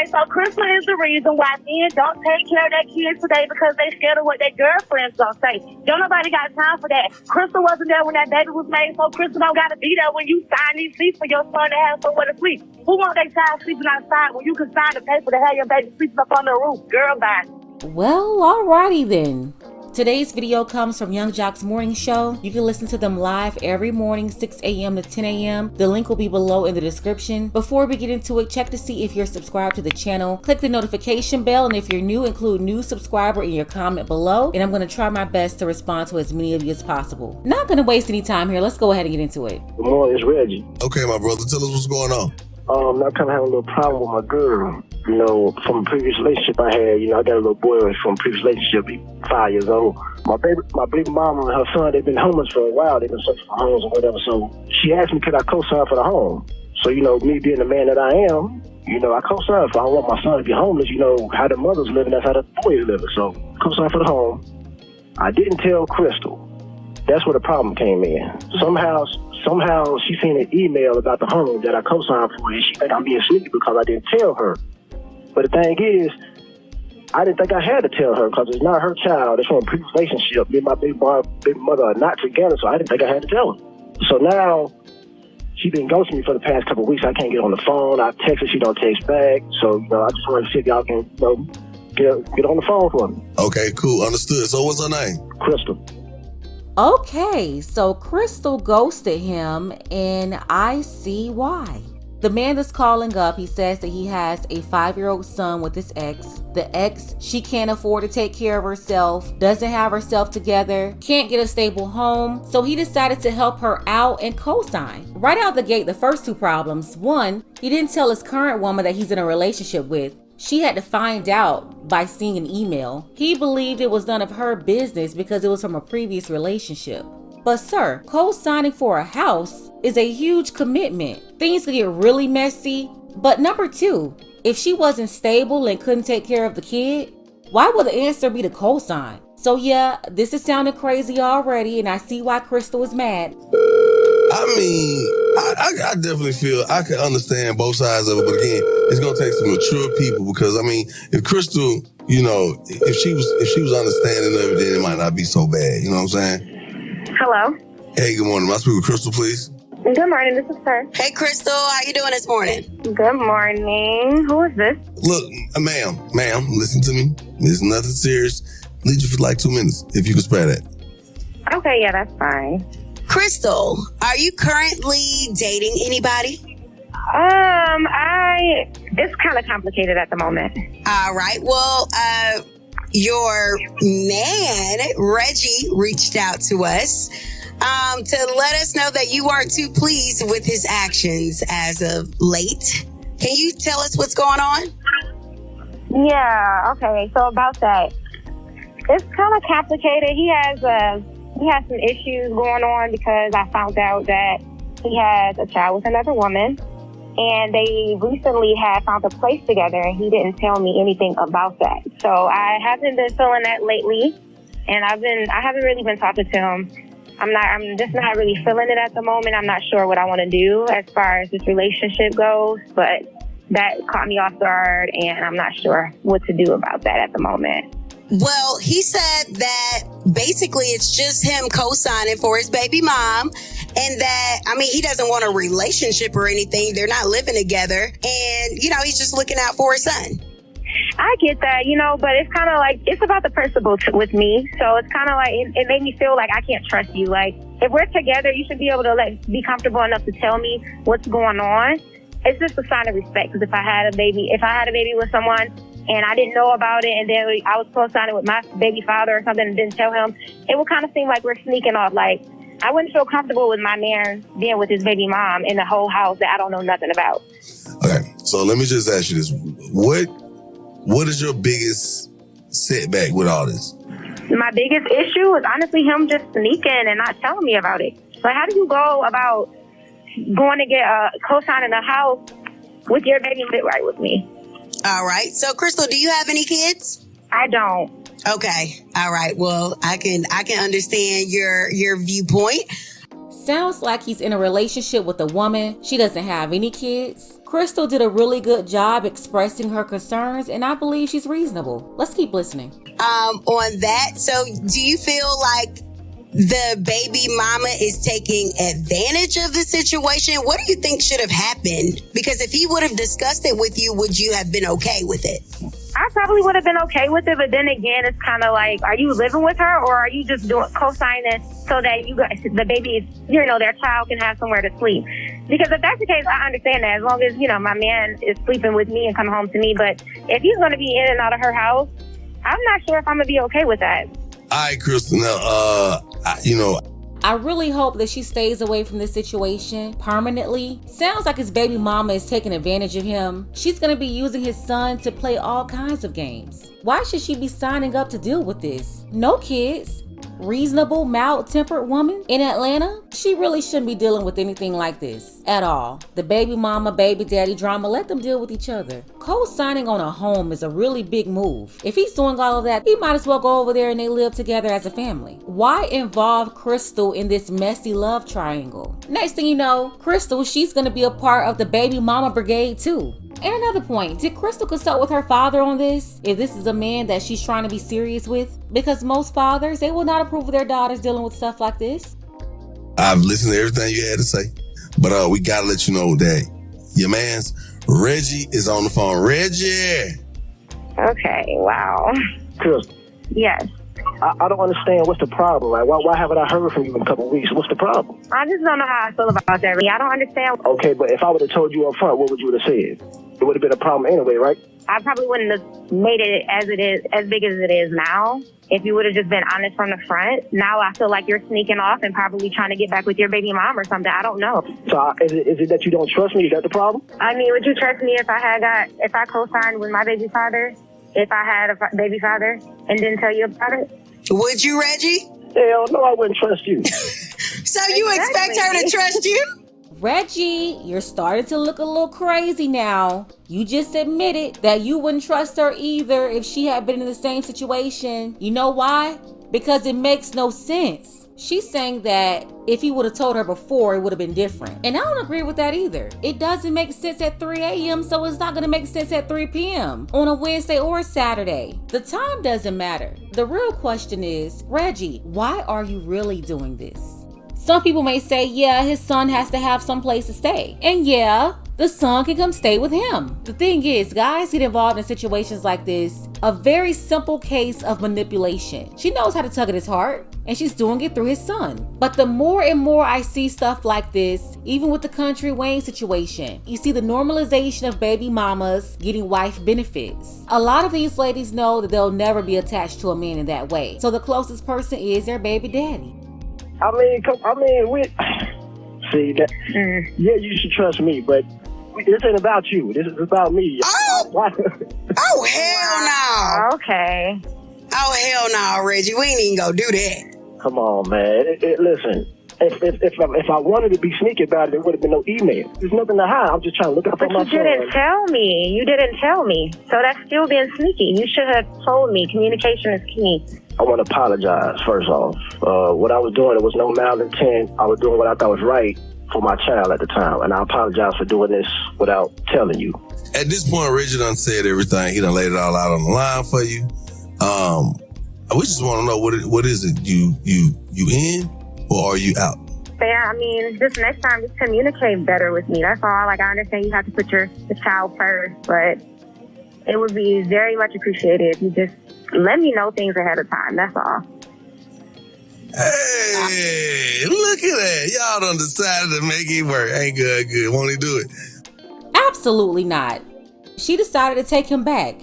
Okay, so Crystal is the reason why men don't take care of their kids today because they scared of what their girlfriends gonna say. Don't nobody got time for that. Crystal wasn't there when that baby was made, so Crystal don't gotta be there when you sign these seats for your son to have somewhere to sleep. Who want their child sleeping outside when you can sign the paper to have your baby sleeping up on the roof? Girl, bye. Well, alrighty then. Today's video comes from Young Jock's morning show. You can listen to them live every morning, 6 a.m. to 10 a.m. The link will be below in the description. Before we get into it, check to see if you're subscribed to the channel. Click the notification bell, and if you're new, include new subscriber in your comment below. And I'm going to try my best to respond to as many of you as possible. Not going to waste any time here. Let's go ahead and get into it. Good morning, it's Reggie. Okay, my brother, tell us what's going on. I kind of have a little problem with my girl. You know, from a previous relationship I had, I got a little boy from a previous relationship, he's 5 years old. My baby mama and her son, they've been homeless for a while. They've been searching for homes or whatever. So she asked me, could I co-sign for the home? So, me being the man that I am, I co-sign for. I don't want my son to be homeless. How the mother's living, that's how the boy is living. So, co-sign for the home. I didn't tell Crystal. That's where the problem came in. Somehow she seen an email about the home that I co-signed for, and she think I'm being sneaky because I didn't tell her. But the thing is, I didn't think I had to tell her because it's not her child. It's from a previous relationship. Me and my baby mother are not together, so I didn't think I had to tell her. So now, she been ghosting me for the past couple of weeks. I can't get on the phone. I text her, she don't text back. So, I just wanted to see if y'all can, get on the phone for me. Okay, cool, understood. So what's her name? Crystal. Okay, so Crystal ghosted him, and I see why. The man that's calling up, he says that he has a 5-year-old son with his ex. The ex, she can't afford to take care of herself, doesn't have herself together, can't get a stable home, so he decided to help her out and co-sign. Right out the gate, the first two problems. One, he didn't tell his current woman that he's in a relationship with. She had to find out by seeing an email. He believed it was none of her business because it was from a previous relationship. But sir, co-signing for a house is a huge commitment. Things could get really messy. But number two, if she wasn't stable and couldn't take care of the kid, why would the answer be to co-sign? So yeah, this is sounding crazy already, and I see why Crystal is mad. I definitely feel I can understand both sides of it, but again, it's gonna take some mature people because if Crystal, if she was understanding of it, then it might not be so bad. You know what I'm saying? Hello? Hey, good morning. May I speak with Crystal, please? Good morning, this is her. Hey, Crystal, how you doing this morning? Good morning. Who is this? Look, ma'am, listen to me. It's nothing serious. Leave you for like 2 minutes, if you can spare that. Okay, yeah, that's fine. Crystal, are you currently dating anybody? It's kind of complicated at the moment. All right. Well, your man, Reggie, reached out to us to let us know that you weren't too pleased with his actions as of late. Can you tell us what's going on? Yeah, okay. So about that, it's kind of complicated. He has some issues going on because I found out that he has a child with another woman, and they recently had found a place together, and he didn't tell me anything about that. So I haven't been feeling that lately, and I haven't really been talking to him. I'm just not really feeling it at the moment. I'm not sure what I want to do as far as this relationship goes, but that caught me off guard, and I'm not sure what to do about that at the moment. Well, he said that basically it's just him co-signing for his baby mom, and that, he doesn't want a relationship or anything. They're not living together, and, he's just looking out for his son. I get that, but it's kind of like, it's about the principle with me. So it's kind of like, it made me feel like I can't trust you. Like, if we're together, you should be able to be comfortable enough to tell me what's going on. It's just a sign of respect, because if I had a baby with someone and I didn't know about it, and then I was co-signing with my baby father or something and didn't tell him, it would kind of seem like we're sneaking off. Like, I wouldn't feel comfortable with my man being with his baby mom in the whole house that I don't know nothing about. Okay, so let me just ask you this. What is your biggest setback with all this? My biggest issue is honestly him just sneaking and not telling me about it. Like, how do you go about going to get a co-sign in a house with your baby right with me? All right. So, Crystal, do you have any kids? I don't. Okay. All right. Well, I can understand your viewpoint. Sounds like he's in a relationship with a woman. She doesn't have any kids. Crystal did a really good job expressing her concerns, and I believe she's reasonable. Let's keep listening. On that, so do you feel like the baby mama is taking advantage of the situation? What do you think should have happened? Because if he would have discussed it with you, would you have been okay with it? I probably would have been okay with it, but then again, it's kind of like, are you living with her, or are you just co-signing so that you guys, the baby, their child can have somewhere to sleep? Because if that's the case, I understand that, as long as, my man is sleeping with me and coming home to me. But if he's going to be in and out of her house, I'm not sure if I'm going to be okay with that. All right, Crystal. Now, I really hope that she stays away from this situation permanently. Sounds like his baby mama is taking advantage of him. She's gonna be using his son to play all kinds of games. Why should she be signing up to deal with this? No kids. Reasonable, mild-tempered woman in Atlanta? She really shouldn't be dealing with anything like this at all. The baby mama, baby daddy drama, let them deal with each other. Co-signing on a home is a really big move. If he's doing all of that, he might as well go over there and they live together as a family. Why involve Crystal in this messy love triangle? Next thing you know, Crystal, she's gonna be a part of the baby mama brigade too. And another point, did Crystal consult with her father on this? If this is a man that she's trying to be serious with? Because most fathers, they will not approve of their daughters dealing with stuff like this. I've listened to everything you had to say, but we gotta let you know that your man's Reggie is on the phone. Reggie! Okay, wow. Crystal, Yes. I don't understand what's the problem. Like, why haven't I heard from you in a couple of weeks? What's the problem? I just don't know how I feel about that. I don't understand. Okay, but if I would have told you up front, what would you have said? It would have been a problem anyway, right? I probably wouldn't have made it as big as it is now. If you would have just been honest from the front. Now I feel like you're sneaking off and probably trying to get back with your baby mom or something. I don't know. So is it that you don't trust me? Is that the problem? I mean, would you trust me if I co-signed with my baby father? If I had a baby father and didn't tell you about it? Would you, Reggie? Hell no, I wouldn't trust you. So you expect her to trust you? Reggie, you're starting to look a little crazy now. You just admitted that you wouldn't trust her either if she had been in the same situation. You know why? Because it makes no sense. She's saying that if he would have told her before, it would have been different. And I don't agree with that either. It doesn't make sense at 3 a.m., so it's not going to make sense at 3 p.m. on a Wednesday or a Saturday. The time doesn't matter. The real question is, Reggie, why are you really doing this? Some people may say, yeah, his son has to have some place to stay. And yeah, the son can come stay with him. The thing is, guys get involved in situations like this, a very simple case of manipulation. She knows how to tug at his heart, and she's doing it through his son. But the more and more I see stuff like this, even with the Country Wayne situation, you see the normalization of baby mamas getting wife benefits. A lot of these ladies know that they'll never be attached to a man in that way. So the closest person is their baby daddy. See that? Yeah, you should trust me, but this ain't about you. This is about me. Oh, hell no. Okay. Oh, hell no, Reggie. We ain't even gonna do that. Come on, man. Listen, if I wanted to be sneaky about it, there would have been no email. There's nothing to hide. I'm just trying to look out for my son. But you didn't tell me. You didn't tell me. So that's still being sneaky. You should have told me. Communication is key. I want to apologize, first off. What I was doing, it was no malintent. I was doing what I thought was right for my child at the time. And I apologize for doing this without telling you. At this point, Reggie done said everything. He done laid it all out on the line for you. We just want to know, what is it? You in or are you out? Yeah, I mean, just next time, just communicate better with me. That's all. Like, I understand you have to put the child first, but it would be very much appreciated if you just let me know things ahead of time. That's all. Hey, look at that. Y'all done decided to make it work. Ain't good. Won't he do it? Absolutely not. She decided to take him back.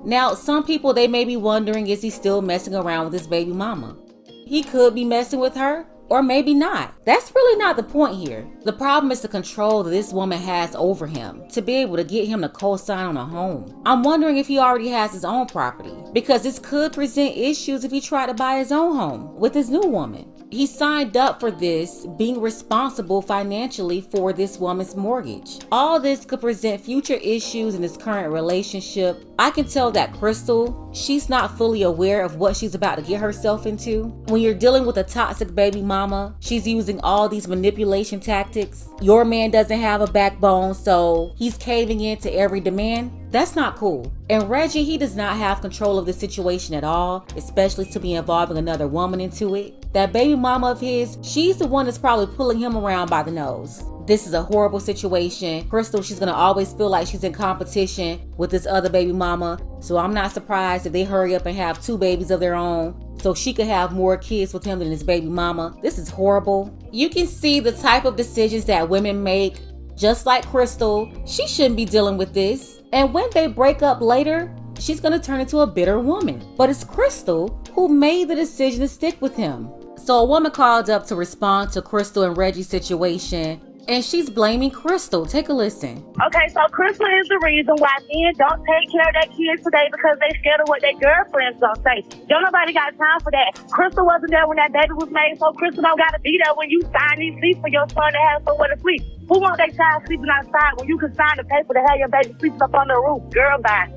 Now, some people, they may be wondering, is he still messing around with his baby mama? He could be messing with her, or maybe not. That's really not the point here. The problem is the control that this woman has over him to be able to get him to co-sign on a home. I'm wondering if he already has his own property, because this could present issues if he tried to buy his own home with his new woman. He signed up for this, being responsible financially for this woman's mortgage. All this could present future issues in his current relationship. I can tell that Crystal, she's not fully aware of what she's about to get herself into. When you're dealing with a toxic baby mama, she's using all these manipulation tactics. Your man doesn't have a backbone, so he's caving in to every demand. That's not cool. And Reggie, he does not have control of the situation at all, especially to be involving another woman into it. That baby mama of his, she's the one that's probably pulling him around by the nose. This is a horrible situation. Crystal, she's gonna always feel like she's in competition with this other baby mama. So I'm not surprised if they hurry up and have 2 babies of their own, so she could have more kids with him than his baby mama. This is horrible. You can see the type of decisions that women make. Just like Crystal, she shouldn't be dealing with this. And when they break up later, she's gonna turn into a bitter woman. But it's Crystal who made the decision to stick with him. So a woman called up to respond to Crystal and Reggie's situation, and she's blaming Crystal. Take a listen. Okay, so Crystal is the reason why men don't take care of their kids today because they scared of what their girlfriends gonna say. Don't nobody got time for that. Crystal wasn't there when that baby was made, so Crystal don't gotta be there when you sign these seats for your son to have somewhere to sleep. Who want their child sleeping outside when you can sign the paper to have your baby sleeping up on the roof? Girl, bye.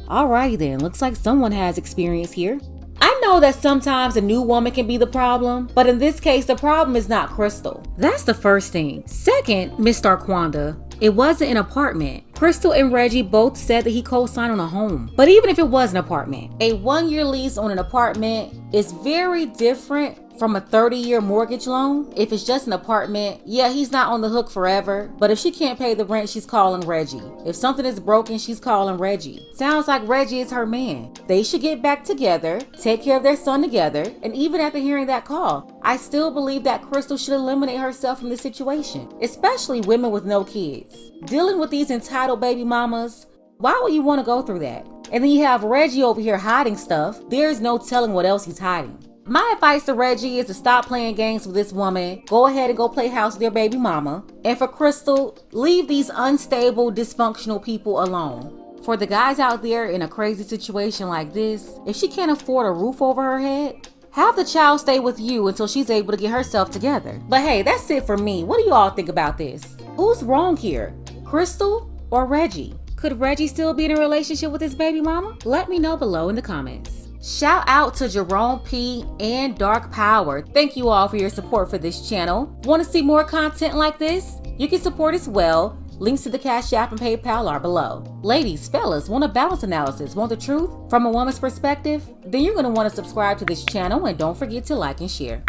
Alrighty then, looks like someone has experience here. I know that sometimes a new woman can be the problem, but in this case, the problem is not Crystal. That's the first thing. Second, Miss Darquanda, it wasn't an apartment. Crystal and Reggie both said that he co-signed on a home. But even if it was an apartment, a 1-year lease on an apartment is very different from a 30-year mortgage loan. If it's just an apartment, yeah, he's not on the hook forever. But if she can't pay the rent, she's calling Reggie. If something is broken, she's calling Reggie. Sounds like Reggie is her man. They should get back together, take care of their son together, and even after hearing that call, I still believe that Crystal should eliminate herself from the situation, especially women with no kids. Dealing with these entitled baby mamas, why would you want to go through that? And then you have Reggie over here hiding stuff. There's no telling what else he's hiding. My advice to Reggie is to stop playing games with this woman. Go ahead and go play house with your baby mama. And for Crystal, leave these unstable, dysfunctional people alone. For the guys out there in a crazy situation like this, if she can't afford a roof over her head, have the child stay with you until she's able to get herself together. But hey, that's it for me. What do you all think about this? Who's wrong here? Crystal or Reggie? Could Reggie still be in a relationship with his baby mama? Let me know below in the comments. Shout out to Jerome P and Dark Power. Thank you all for your support for this channel. Want to see more content like this? You can support as well. Links to the Cash App and PayPal are below. Ladies, fellas, want a balance analysis? Want the truth from a woman's perspective? Then you're going to want to subscribe to this channel and don't forget to like and share.